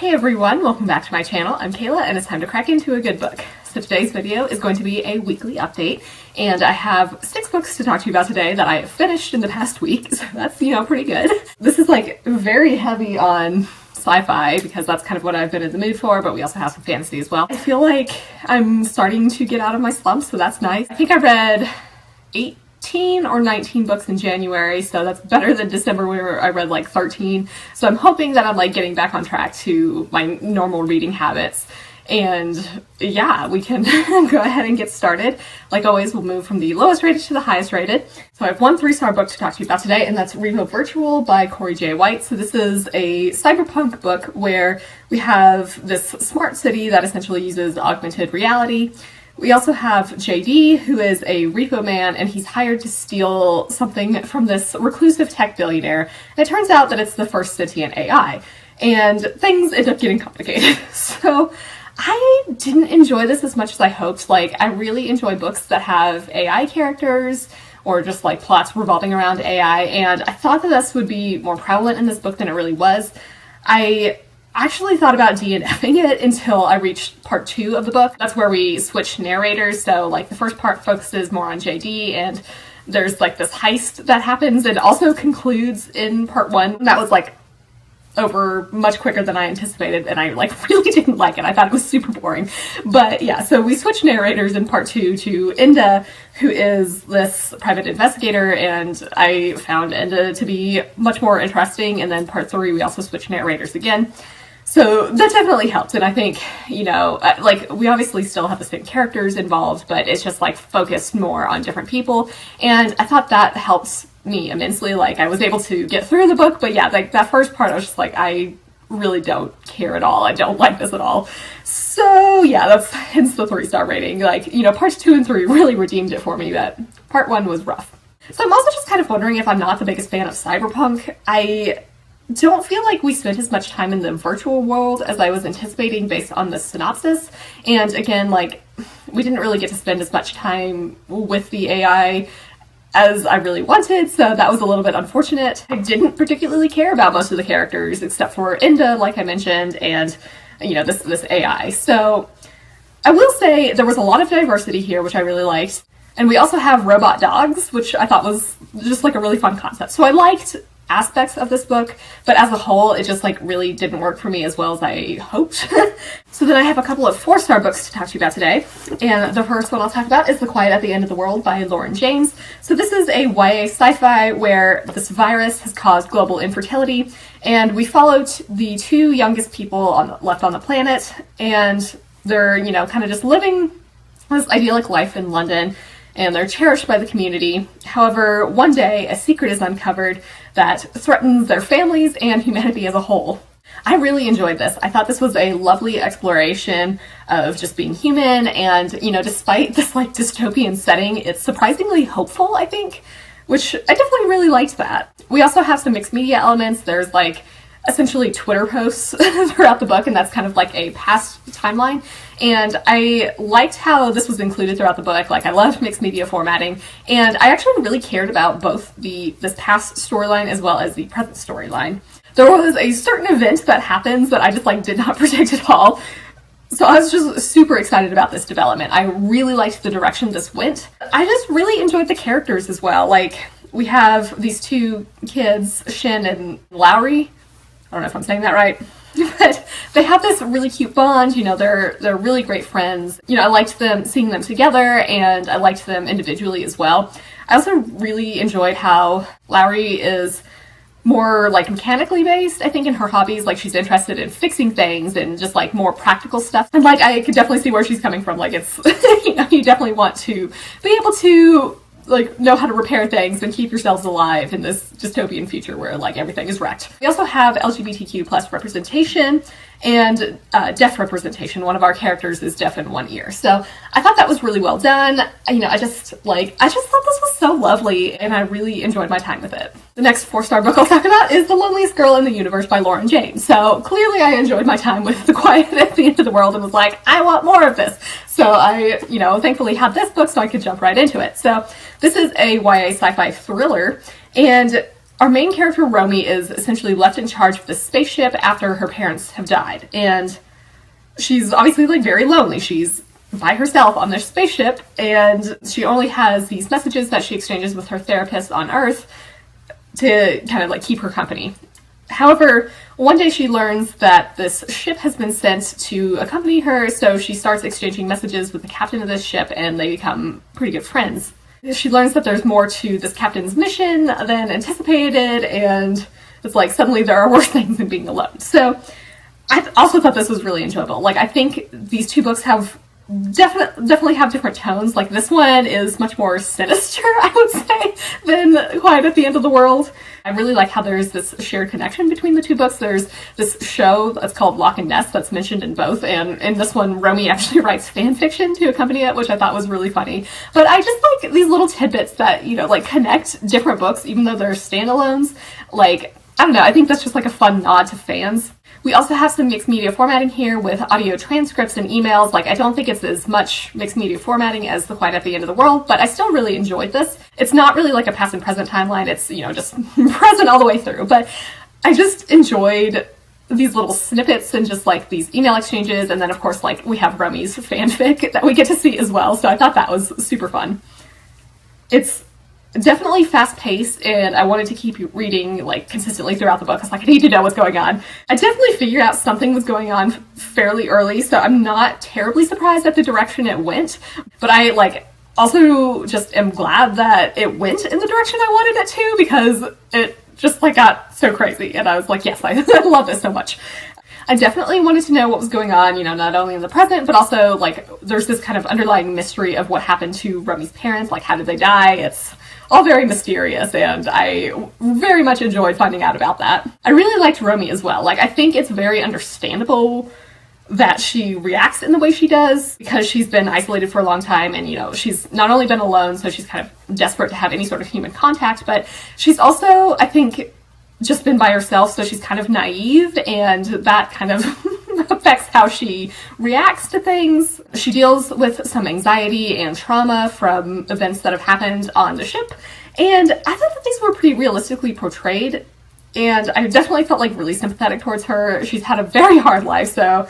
Hey everyone, welcome back to my channel. I'm Kayla and it's time to crack into a good book. So today's video is going to be a weekly update, and I have 6 books to talk to you about today that I finished in the past week, so that's, pretty good. This is like very heavy on sci-fi because that's kind of what I've been in the mood for, but we also have some fantasy as well. I feel like I'm starting to get out of my slump, so that's nice. I think I read 18 or 19 books in January, so that's better than December where I read like 13. So I'm hoping that I'm like getting back on track to my normal reading habits. And yeah, we can go ahead and get started. Like always, we'll move from the lowest rated to the highest rated. So I have one 3-star book to talk to you about today, and that's Repo Virtual by Corey J. White. So this is a cyberpunk book where we have this smart city that essentially uses augmented reality. We also have JD, who is a repo man, and he's hired to steal something from this reclusive tech billionaire. And it turns out that it's the first sentient AI, and things end up getting complicated. So I didn't enjoy this as much as I hoped. Like, I really enjoy books that have AI characters or just like plots revolving around AI, and I thought that this would be more prevalent in this book than it really was. I actually thought about DNFing it until I reached part 2 of the book. That's where we switch narrators. So like the first part focuses more on JD, and there's like this heist that happens and also concludes in part 1. That was like over much quicker than I anticipated, and I like really didn't like it. I thought it was super boring. But yeah, so we switch narrators in part 2 to Enda, who is this private investigator, and I found Enda to be much more interesting. And then part 3 we also switch narrators again. So that definitely helped, and I think, like, we obviously still have the same characters involved, but it's just, like, focused more on different people, and I thought that helps me immensely. Like, I was able to get through the book, but yeah, like, that first part, I was just like, I really don't care at all. I don't like this at all. So, yeah, that's hence the 3-star rating. Like, parts 2 and 3 really redeemed it for me, but part 1 was rough. So I'm also just kind of wondering if I'm not the biggest fan of cyberpunk. I don't feel like we spent as much time in the virtual world as I was anticipating based on the synopsis. And again, like, we didn't really get to spend as much time with the AI as I really wanted, so that was a little bit unfortunate. I didn't particularly care about most of the characters except for Enda, like I mentioned, and this AI. So I will say there was a lot of diversity here, which I really liked. And we also have robot dogs, which I thought was just like a really fun concept. So I liked aspects of this book, but as a whole, it just like really didn't work for me as well as I hoped. So then I have a couple of 4-star books to talk to you about today, and the first one I'll talk about is The Quiet at the End of the World by Lauren James. So this is a YA sci-fi where this virus has caused global infertility, and we followed the 2 youngest people left on the planet, and they're, kind of just living this idyllic life in London, and they're cherished by the community. However, one day a secret is uncovered that threatens their families and humanity as a whole. I really enjoyed this. I thought this was a lovely exploration of just being human, and despite this like dystopian setting, it's surprisingly hopeful, I think, which I definitely really liked that. We also have some mixed media elements. There's like essentially Twitter posts throughout the book, and that's kind of like a past timeline. And I liked how this was included throughout the book. Like, I loved mixed media formatting, and I actually really cared about both this past storyline as well as the present storyline. There was a certain event that happens that I just like did not predict at all. So I was just super excited about this development. I really liked the direction this went. I just really enjoyed the characters as well. Like, we have these 2 kids, Shin and Lowry. I don't know if I'm saying that right, but they have this really cute bond. They're really great friends. I liked seeing them together, and I liked them individually as well. I also really enjoyed how Lowry is more like mechanically based, I think, in her hobbies. Like, she's interested in fixing things and just like more practical stuff. And like, I could definitely see where she's coming from. Like, it's, you definitely want to be able to like know how to repair things and keep yourselves alive in this dystopian future where like everything is wrecked. We also have LGBTQ plus representation and deaf representation. One of our characters is deaf in one ear. So I thought that was really well done. I just thought this was so lovely, and I really enjoyed my time with it. The next 4-star book I'll talk about is The Loneliest Girl in the Universe by Lauren James. So clearly I enjoyed my time with The Quiet at the End of the World and was like, I want more of this. So I, thankfully had this book so I could jump right into it. So this is a YA sci-fi thriller, and our main character, Romy, is essentially left in charge of the spaceship after her parents have died. And she's obviously, like, very lonely. She's by herself on this spaceship, and she only has these messages that she exchanges with her therapist on Earth to kind of, like, keep her company. However, one day she learns that this ship has been sent to accompany her, so she starts exchanging messages with the captain of this ship, and they become pretty good friends. She learns that there's more to this captain's mission than anticipated, and it's like suddenly there are worse things than being alone. So I also thought this was really enjoyable. Like, I think these two books have definitely have different tones. Like, this one is much more sinister, I would say, than Quiet at the End of the World. I really like how there's this shared connection between the two books. There's this show that's called Lock and Nest that's mentioned in both, and in this one, Romy actually writes fan fiction to accompany it, which I thought was really funny. But I just like these little tidbits that, you know, like, connect different books, even though they're standalones. Like, I don't know, I think that's just like a fun nod to fans. We also have some mixed media formatting here with audio transcripts and emails. Like, I don't think it's as much mixed media formatting as The Quiet at the End of the World, but I still really enjoyed this. It's not really like a past and present timeline. It's, you know, just present all the way through. But I just enjoyed these little snippets and just, like, these email exchanges. And then, of course, like, we have Romy's fanfic that we get to see as well. So I thought that was super fun. It's definitely fast-paced, and I wanted to keep reading, like, consistently throughout the book. I was like, I need to know what's going on. I definitely figured out something was going on fairly early, so I'm not terribly surprised at the direction it went. But I, like, also just am glad that it went in the direction I wanted it to, because it just, like, got so crazy. And I was like, yes, I love this so much. I definitely wanted to know what was going on, you know, not only in the present, but also, like, there's this kind of underlying mystery of what happened to Romy's parents. Like, how did they die? It's all very mysterious, and I very much enjoyed finding out about that. I really liked Romy as well. Like, I think it's very understandable that she reacts in the way she does, because she's been isolated for a long time, and, you know, she's not only been alone, so she's kind of desperate to have any sort of human contact, but she's also, I think, just been by herself, so she's kind of naive, and that kind of affects how she reacts to things. She deals with some anxiety and trauma from events that have happened on the ship, and I thought that these were pretty realistically portrayed, and I definitely felt, like, really sympathetic towards her. She's had a very hard life, so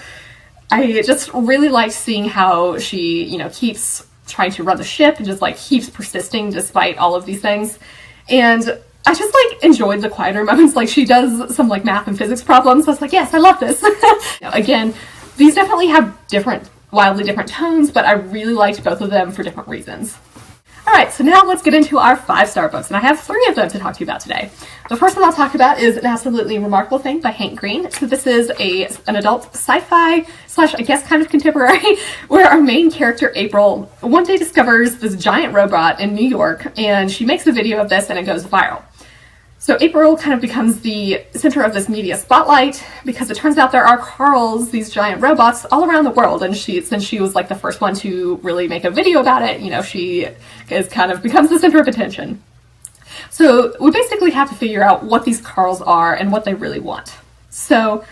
I just really liked seeing how she, you know, keeps trying to run the ship and just, like, keeps persisting despite all of these things. And I just, like, enjoyed the quieter moments. Like, she does some, like, math and physics problems. So I was like, yes, I love this. Again, these definitely have wildly different tones, but I really liked both of them for different reasons. Alright, so now let's get into our 5-star books, and I have 3 of them to talk to you about today. The first one I'll talk about is An Absolutely Remarkable Thing by Hank Green. So this is an adult sci-fi / I guess kind of contemporary, where our main character, April, one day discovers this giant robot in New York, and she makes a video of this and it goes viral. So April kind of becomes the center of this media spotlight, because it turns out there are Carls, these giant robots, all around the world, and since she was, like, the first one to really make a video about it, you know, she becomes the center of attention. So we basically have to figure out what these Carls are and what they really want. So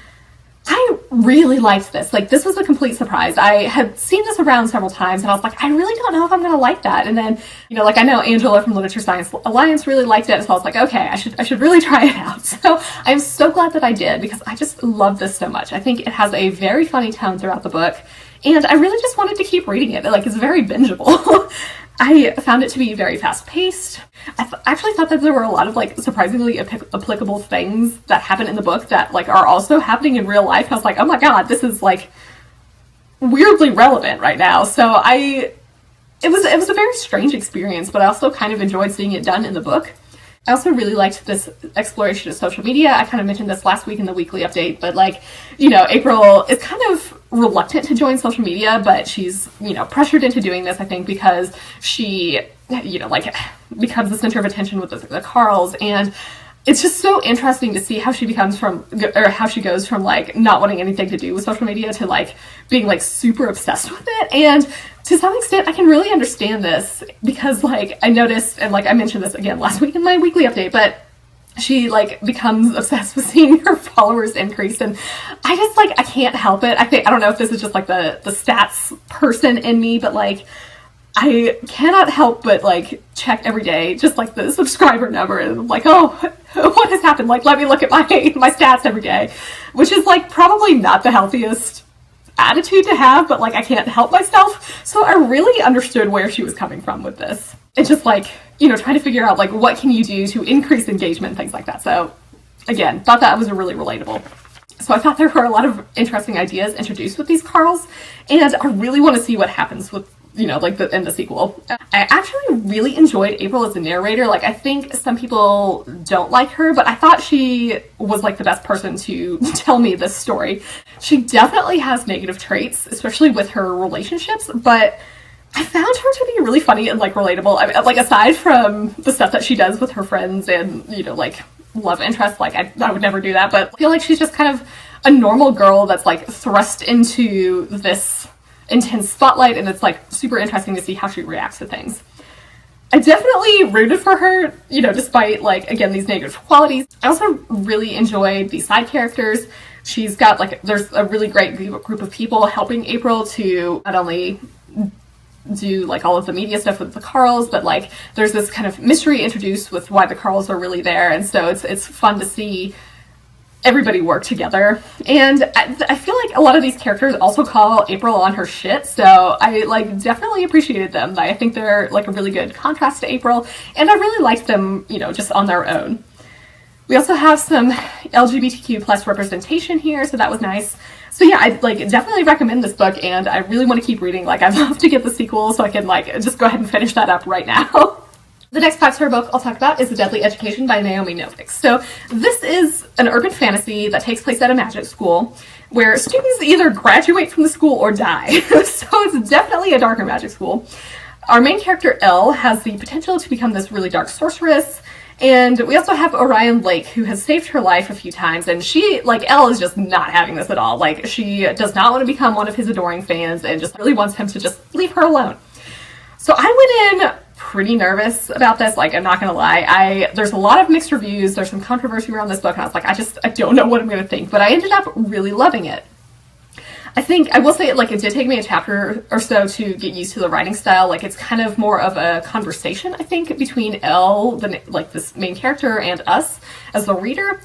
I really liked this. Like, this was a complete surprise. I had seen this around several times, and I was like, I really don't know if I'm going to like that. And then, you know, like, I know Angela from Literature Science Alliance really liked it, so I was like, okay, I should really try it out. So I'm so glad that I did, because I just love this so much. I think it has a very funny tone throughout the book, and I really just wanted to keep reading it. Like, it's very bingeable. I found it to be very fast-paced. I actually thought that there were a lot of, like, surprisingly applicable things that happen in the book that, like, are also happening in real life. I was like, oh my god, this is, like, weirdly relevant right now. So it was a very strange experience, but I also kind of enjoyed seeing it done in the book. I also really liked this exploration of social media. I kind of mentioned this last week in the weekly update, but, like, you know, April is kind of reluctant to join social media, but she's, you know, pressured into doing this, I think, because she, you know, like, becomes the center of attention with the Carls, and it's just so interesting to see how she goes from, like, not wanting anything to do with social media to, like, being, like, super obsessed with it. And to some extent, I can really understand this, because, like, I noticed, and, like, I mentioned this again last week in my weekly update, but she, like, becomes obsessed with seeing her followers increase, and I just, like, I can't help it. I don't know if this is just, like, the stats person in me, but, like, I cannot help but, like, check every day, just, like, the subscriber number, and I'm like, oh, what has happened? Like, let me look at my stats every day, which is like probably not the healthiest attitude to have, but like I can't help myself. So I really understood where she was coming from with this. It's just like, you know, trying to figure out like what can you do to increase engagement, things like that. So again, thought that was a really relatable. So I thought there were a lot of interesting ideas introduced with these Carls, and I really want to see what happens with, you know, like in the sequel. I actually really enjoyed April as a narrator. Like, I think some people don't like her, but I thought she was like the best person to tell me this story. She definitely has negative traits, especially with her relationships, but I found her to be really funny and like relatable. I mean, like, aside from the stuff that she does with her friends and, you know, like love interest, like I would never do that, but I feel like she's just kind of a normal girl that's like thrust into this intense spotlight, and it's like super interesting to see how she reacts to things. I definitely rooted for her, you know, despite like, again, these negative qualities. I also really enjoyed the side characters. She's got like, there's a really great group of people helping April to not only do like all of the media stuff with the Carls, but like there's this kind of mystery introduced with why the Carls are really there, and so it's fun to see everybody work together. And I feel like a lot of these characters also call April on her shit, so I like definitely appreciated them. I think they're like a really good contrast to April, and I really liked them, you know, just on their own. We also have some LGBTQ plus representation here, so that was nice. So yeah, I like definitely recommend this book, and I really want to keep reading. Like, I'd love to get the sequel so I can like just go ahead and finish that up right now. The next 5-star book I'll talk about is The Deadly Education by Naomi Novik. So this is an urban fantasy that takes place at a magic school where students either graduate from the school or die. So it's definitely a darker magic school. Our main character, Elle, has the potential to become this really dark sorceress. And we also have Orion Lake, who has saved her life a few times, and she, like, Elle is just not having this at all. Like, she does not want to become one of his adoring fans and just really wants him to just leave her alone. So I went in pretty nervous about this, like, I'm not gonna lie. There's a lot of mixed reviews, there's some controversy around this book, and I was like, I don't know what I'm gonna think, but I ended up really loving it. I think, I will say, like, it did take me a chapter or so to get used to the writing style. Like, it's kind of more of a conversation, I think, between Elle, this main character, and us as the reader,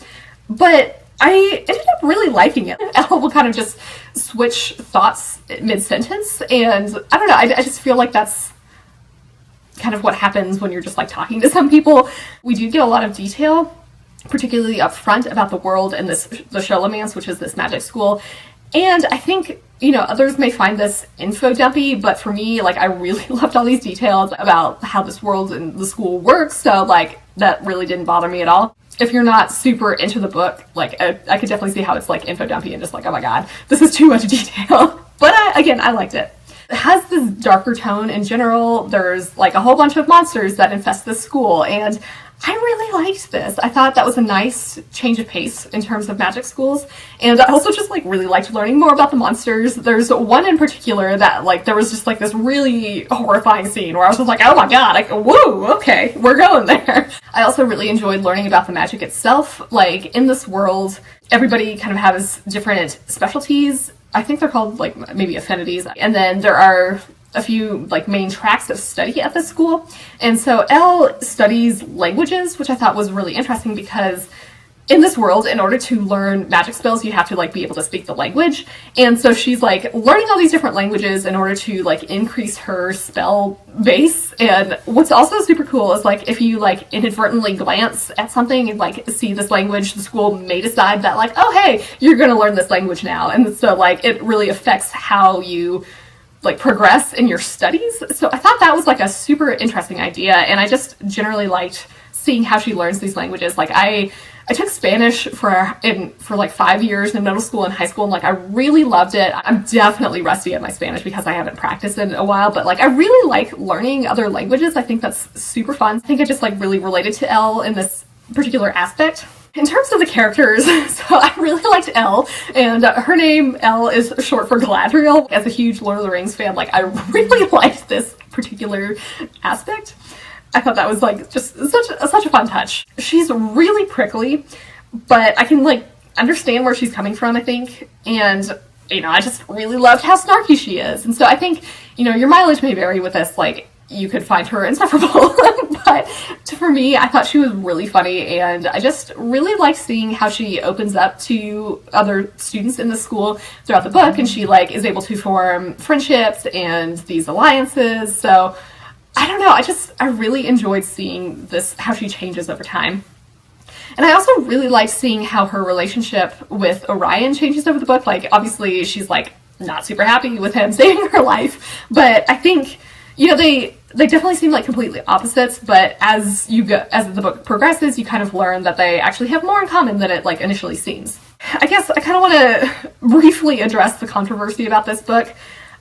but I ended up really liking it. Elle will kind of just switch thoughts mid-sentence, and I don't know, I just feel like that's kind of what happens when you're just like talking to some people. We do get a lot of detail, particularly up front, about the world and the Scholomance, which is this magic school. And I think, you know, others may find this info dumpy, but for me, like, I really loved all these details about how this world and the school works, so like that really didn't bother me at all. If you're not super into the book, like, I could definitely see how it's like info dumpy and just like, oh my god, this is too much detail. But again, I liked it. It has this darker tone in general. There's like a whole bunch of monsters that infest the school, and I really liked this. I thought that was a nice change of pace in terms of magic schools, and I also just like really liked learning more about the monsters. There's one in particular that like there was just like this really horrifying scene where I was just like, oh my god, like, whoa, okay, we're going there. I also really enjoyed learning about the magic itself. Like, in this world, everybody kind of has different specialties. I think they're called like maybe affinities, and then there are a few like main tracks of study at this school. And so Elle studies languages, which I thought was really interesting because in this world, in order to learn magic spells, you have to like be able to speak the language. And so she's like learning all these different languages in order to like increase her spell base. And what's also super cool is like if you like inadvertently glance at something and like see this language, the school may decide that like, oh hey, you're gonna learn this language now. And so like it really affects how you like progress in your studies. So I thought that was like a super interesting idea, and I just generally liked seeing how she learns these languages. Like I took Spanish for like 5 years in middle school and high school, and like I really loved it. I'm definitely rusty at my Spanish because I haven't practiced in a while, but like I really like learning other languages. I think that's super fun. I think I just like really related to Elle in this particular aspect. In terms of the characters, so I really liked Elle, and her name, Elle, is short for Galadriel. As a huge Lord of the Rings fan, like I really liked this particular aspect. I thought that was like just such a fun touch. She's really prickly, but I can like understand where she's coming from, I think, and you know, I just really loved how snarky she is. And so I think, you know, your mileage may vary with this. Like, you could find her insufferable. But for me, I thought she was really funny, and I just really like seeing how she opens up to other students in the school throughout the book, and she like is able to form friendships and these alliances. So I don't know, I really enjoyed seeing this, how she changes over time. And I also really liked seeing how her relationship with Orion changes over the book. Like, obviously, she's, like, not super happy with him saving her life. But I think, you know, they definitely seem like completely opposites. But as the book progresses, you kind of learn that they actually have more in common than it, like, initially seems. I guess I kind of want to briefly address the controversy about this book.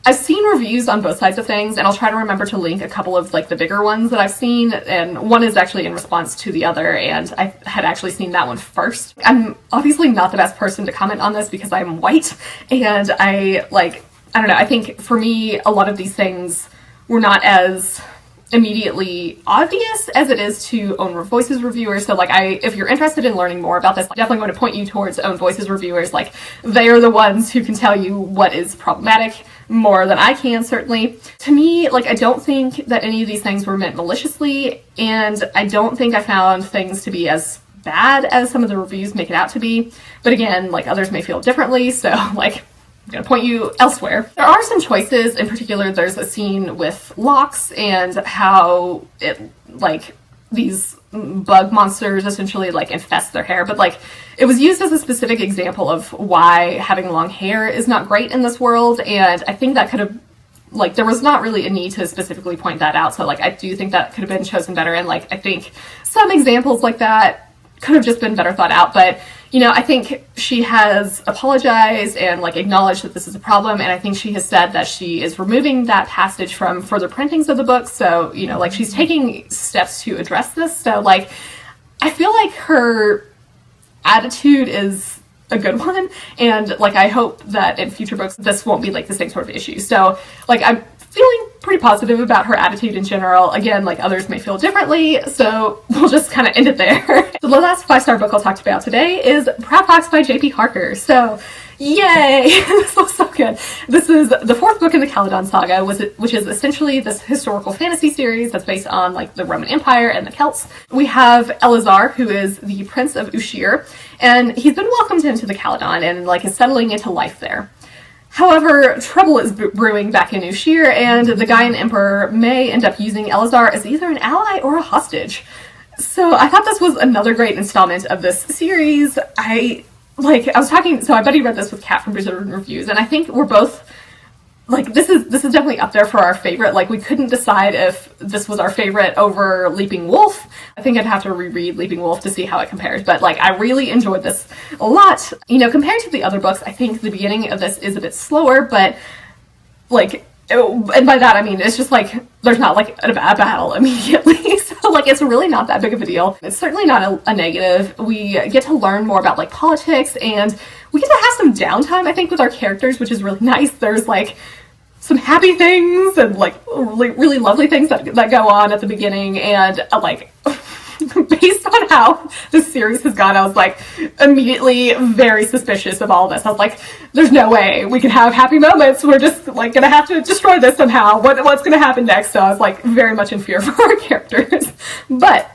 I've seen reviews on both sides of things, and I'll try to remember to link a couple of like the bigger ones that I've seen, and one is actually in response to the other, and I had actually seen that one first. I'm obviously not the best person to comment on this because I'm white, and I don't know, I think for me, a lot of these things were not as immediately obvious as it is to Own Voices reviewers. So like if you're interested in learning more about this, I'm definitely going to point you towards Own Voices reviewers. Like, they are the ones who can tell you what is problematic more than I can, certainly. To me, like, I don't think that any of these things were meant maliciously, and I don't think I found things to be as bad as some of the reviews make it out to be. But again, like, others may feel differently, so like, I'm gonna point you elsewhere. There are some choices. In particular, there's a scene with locks and how it, like, these bug monsters essentially like infest their hair, but like it was used as a specific example of why having long hair is not great in this world, and I think that could have, like, there was not really a need to specifically point that out, so like I do think that could have been chosen better, and like I think some examples like that could have just been better thought out. But you know, I think she has apologized and like acknowledged that this is a problem, and I think she has said that she is removing that passage from further printings of the book. So, you know, like, she's taking steps to address this. So like, I feel like her attitude is a good one, and like I hope that in future books this won't be like the same sort of issue. So like, I'm feeling pretty positive about her attitude in general. Again, like, others may feel differently, so we'll just kind of end it there. So the last 5-star book I'll talk about today is Proud Fox by J.P. Harker. So yay! This looks so good. This is the 4th book in the Caledon Saga, which is essentially this historical fantasy series that's based on like the Roman Empire and the Celts. We have Elazar, who is the Prince of Ushir, and he's been welcomed into the Caledon and like is settling into life there. However, trouble is brewing back in Ushir, and the Gaian Emperor may end up using Elazar as either an ally or a hostage. So I thought this was another great installment of this series. So I buddy read this with Kat from Blizzard Reviews, and I think we're both, like, this is definitely up there for our favorite. Like, we couldn't decide if this was our favorite over Leaping Wolf. I think I'd have to reread Leaping Wolf to see how it compares, but like, I really enjoyed this a lot. You know, compared to the other books, I think the beginning of this is a bit slower, but like, and by that I mean it's just like there's not like a battle immediately, so like it's really not that big of a deal. It's certainly not a negative. We get to learn more about like politics, and we get to have some downtime, I think, with our characters, which is really nice. There's like some happy things and like really lovely things that go on at the beginning, and like based on how this series has gone, I was like immediately very suspicious of all this. I was like, there's no way we can have happy moments. We're just like gonna have to destroy this somehow. What's gonna happen next? So I was like very much in fear for our characters. But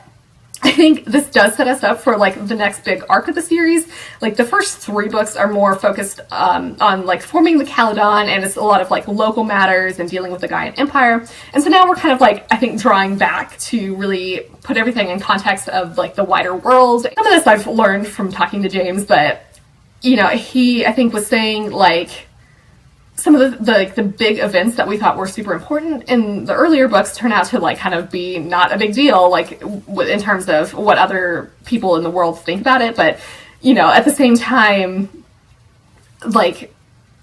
I think this does set us up for like the next big arc of the series. Like, the first 3 books are more focused on like forming the Caledon, and it's a lot of like local matters and dealing with the Gaian Empire. And so now we're kind of like, I think, drawing back to really put everything in context of like the wider world. Some of this I've learned from talking to James, but you know, he, I think, was saying like some of the big events that we thought were super important in the earlier books turn out to like kind of be not a big deal, like in terms of what other people in the world think about it. But you know, at the same time, like,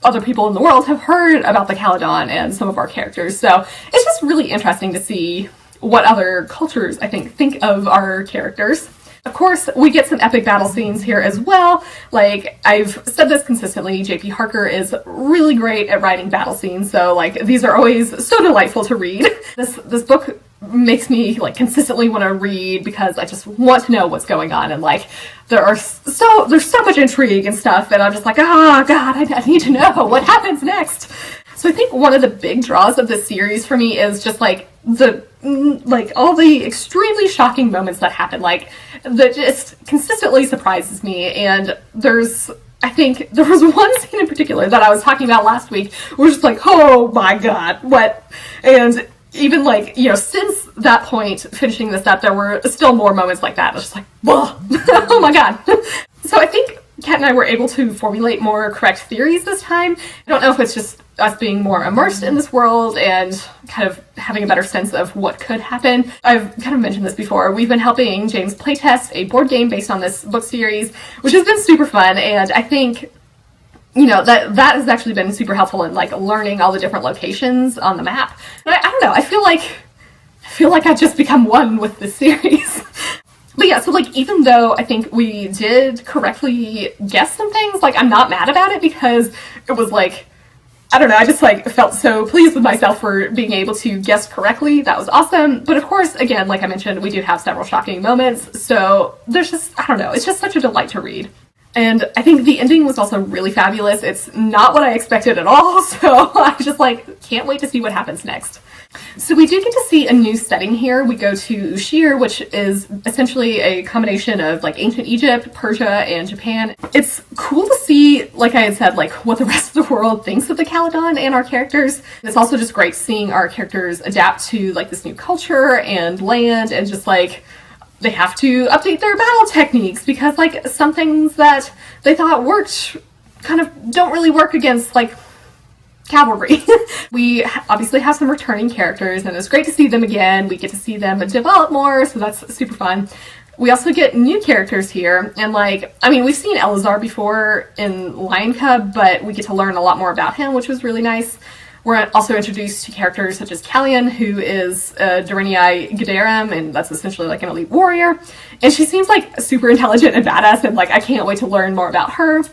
other people in the world have heard about the Caledon and some of our characters, so it's just really interesting to see what other cultures, I think of our characters. Of course, we get some epic battle scenes here as well. Like, I've said this consistently, J.P. Harker is really great at writing battle scenes, so like, these are always so delightful to read. This book makes me like consistently want to read because I just want to know what's going on, and like, there's so much intrigue and stuff, and I'm just like, oh god, I need to know what happens next. So I think one of the big draws of this series for me is just like all the extremely shocking moments that happen, like that just consistently surprises me. And I think there was one scene in particular that I was talking about last week where just like, oh my god, what? And even like, since that point, finishing this up, there were still more moments like that. I was just like, whoa, oh my god. So I think Kat and I were able to formulate more correct theories this time. I don't know if it's just us being more immersed in this world and kind of having a better sense of what could happen. I've kind of mentioned this before. We've been helping James playtest a board game based on this book series, which has been super fun, and I think that has actually been super helpful in like learning all the different locations on the map. But I don't know, I feel like I've just become one with this series. But yeah, so like even though I think we did correctly guess some things, like I'm not mad about it because it was like, I don't know, I just like felt so pleased with myself for being able to guess correctly. That was awesome. But of course, again, like I mentioned, we do have several shocking moments. So there's just, I don't know, it's just such a delight to read. And I think the ending was also really fabulous. It's not what I expected at all. So I just like can't wait to see what happens next. So we do get to see a new setting here. We go to Ushir, which is essentially a combination of like ancient Egypt, Persia, and Japan. It's cool to see, like I had said, like what the rest of the world thinks of the Caledon and our characters. It's also just great seeing our characters adapt to like this new culture and land, and just like they have to update their battle techniques because like some things that they thought worked kind of don't really work against like cavalry. We obviously have some returning characters, and it's great to see them again. We get to see them develop more, so that's super fun. We also get new characters here, and like, I mean, we've seen Elazar before in Lion Cub, but we get to learn a lot more about him, which was really nice. We're also introduced to characters such as Kallian, who is Dorinii Gadarim, and that's essentially like an elite warrior. And she seems like super intelligent and badass, and like I can't wait to learn more about her.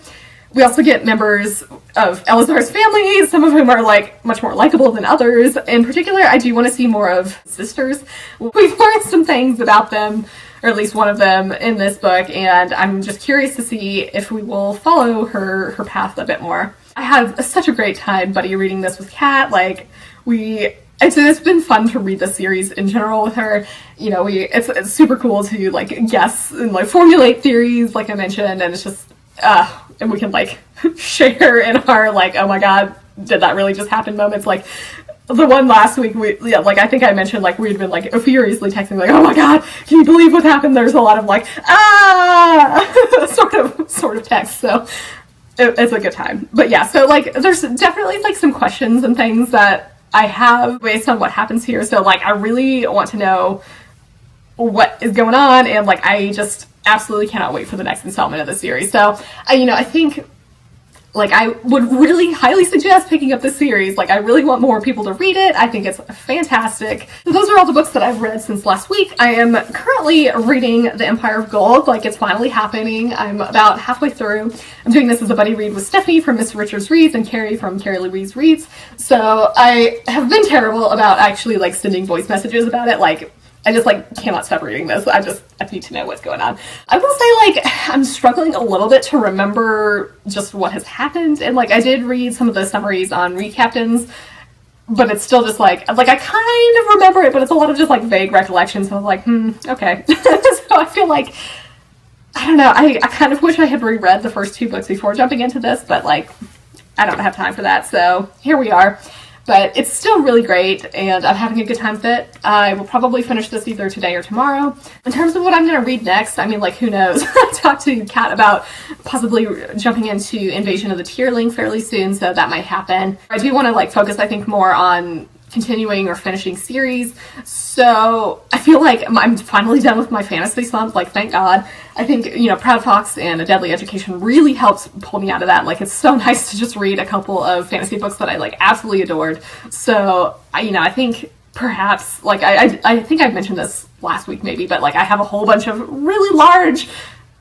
We also get members of Elazar's family, some of whom are like much more likable than others. In particular, I do want to see more of sisters. We've learned some things about them, or at least one of them, in this book, and I'm just curious to see if we will follow her path a bit more. I had such a great time buddy reading this with Kat. Like it's been fun to read this series in general with her. It's super cool to like guess and like formulate theories, like I mentioned, and it's just and we can like share in our like, oh my god, did that really just happen moments. Like the one last week, I think I mentioned like we'd been like furiously texting like, oh my god, can you believe what happened? There's a lot of like sort of text. So it's a good time. But yeah, so like there's definitely like some questions and things that I have based on what happens here. So like I really want to know what is going on, and like I just absolutely cannot wait for the next installment of the series. So I think like I would really highly suggest picking up this series. Like I really want more people to read it. I think it's fantastic. So those are all the books that I've read since last week. I am currently reading The Empire of Gold. Like it's finally happening. I'm about halfway through. I'm doing this as a buddy read with Stephanie from Miss Richards Reads and Carrie from Carrie Louise Reads. So I have been terrible about actually like sending voice messages about it. Like I just like cannot stop reading this. I need to know what's going on. I will say like I'm struggling a little bit to remember just what has happened, and like I did read some of the summaries on Read Captains, but it's still just like I kind of remember it, but it's a lot of just like vague recollections. So I was like, okay. So I feel like I don't know. I kind of wish I had reread the first two books before jumping into this, but like I don't have time for that. So here we are. But it's still really great, and I'm having a good time with it. I will probably finish this either today or tomorrow. In terms of what I'm going to read next, I mean, like, who knows? I talked to Kat about possibly jumping into Invasion of the Tearling fairly soon, so that might happen. I do want to, like, focus, I think, more on continuing or finishing series. So I feel like I'm finally done with my fantasy slump. Like, thank God. I think, Proud Fox and A Deadly Education really helped pull me out of that. Like, it's so nice to just read a couple of fantasy books that I, like, absolutely adored. So, I think perhaps, like, I think I mentioned this last week maybe, but, like, I have a whole bunch of really large,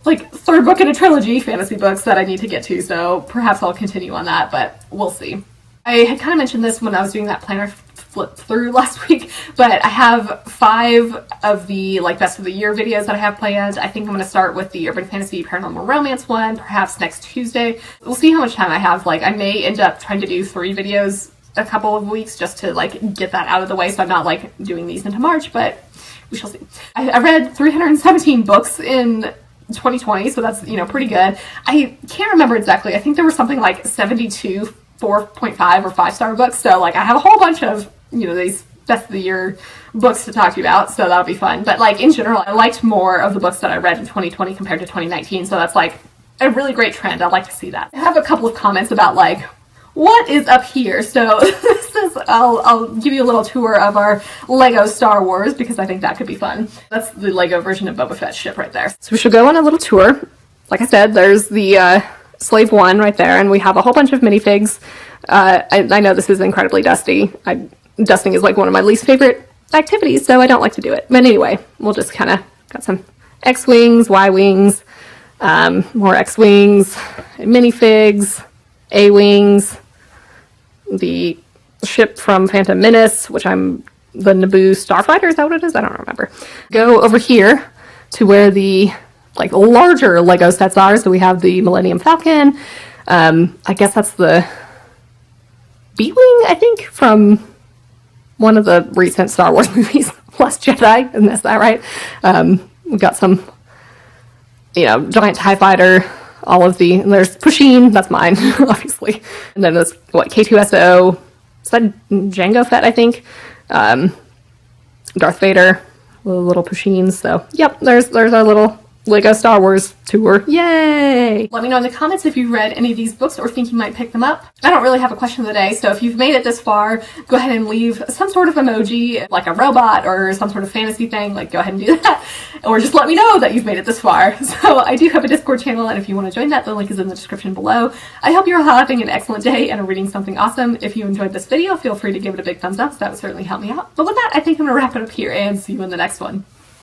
like, third book in a trilogy fantasy books that I need to get to. So perhaps I'll continue on that, but we'll see. I had kind of mentioned this when I was doing that planner flip through last week, but I have 5 of the like best of the year videos that I have planned. I think I'm going to start with the urban fantasy paranormal romance one, perhaps next Tuesday. We'll see how much time I have. Like I may end up trying to do 3 videos a couple of weeks just to like get that out of the way, so I'm not like doing these into March, but we shall see. I read 317 books in 2020, so that's, you know, pretty good. I can't remember exactly. I think there was something like 72 4.5 or 5-star books, so like I have a whole bunch of, you know, these best of the year books to talk to you about, so that'll be fun. But like in general, I liked more of the books that I read in 2020 compared to 2019, so that's like a really great trend. I'd like to see that. I have a couple of comments about like what is up here. So this is, I'll give you a little tour of our Lego Star Wars because I think that could be fun. That's the Lego version of Boba Fett's ship right there. So we should go on a little tour. Like I said, there's the Slave 1 right there, and we have a whole bunch of minifigs. I know this is incredibly dusty. Dusting is like one of my least favorite activities, so I don't like to do it. But anyway, we'll just kind of got some X-Wings, Y-Wings, more X-Wings, minifigs, A-Wings, the ship from Phantom Menace, which I'm the Naboo Starfighter, is that what it is? I don't remember. Go over here to where the like larger Lego sets are. So we have the Millennium Falcon. I guess that's the B-Wing, I think, from one of the recent Star Wars movies, Last Jedi, and that's that, right? We got some, you know, giant TIE fighter, all of the, and there's Pusheen, that's mine, obviously. And then there's, what, K2SO, is that Jango Fett, I think? Darth Vader, the little Pusheens. So, yep, there's our little Lego Star Wars tour. Yay! Let me know in the comments if you've read any of these books or think you might pick them up. I don't really have a question of the day, so if you've made it this far, go ahead and leave some sort of emoji, like a robot or some sort of fantasy thing, like go ahead and do that. Or just let me know that you've made it this far. So I do have a Discord channel, and if you want to join that, the link is in the description below. I hope you're all having an excellent day and are reading something awesome. If you enjoyed this video, feel free to give it a big thumbs up, so that would certainly help me out. But with that, I think I'm going to wrap it up here and see you in the next one.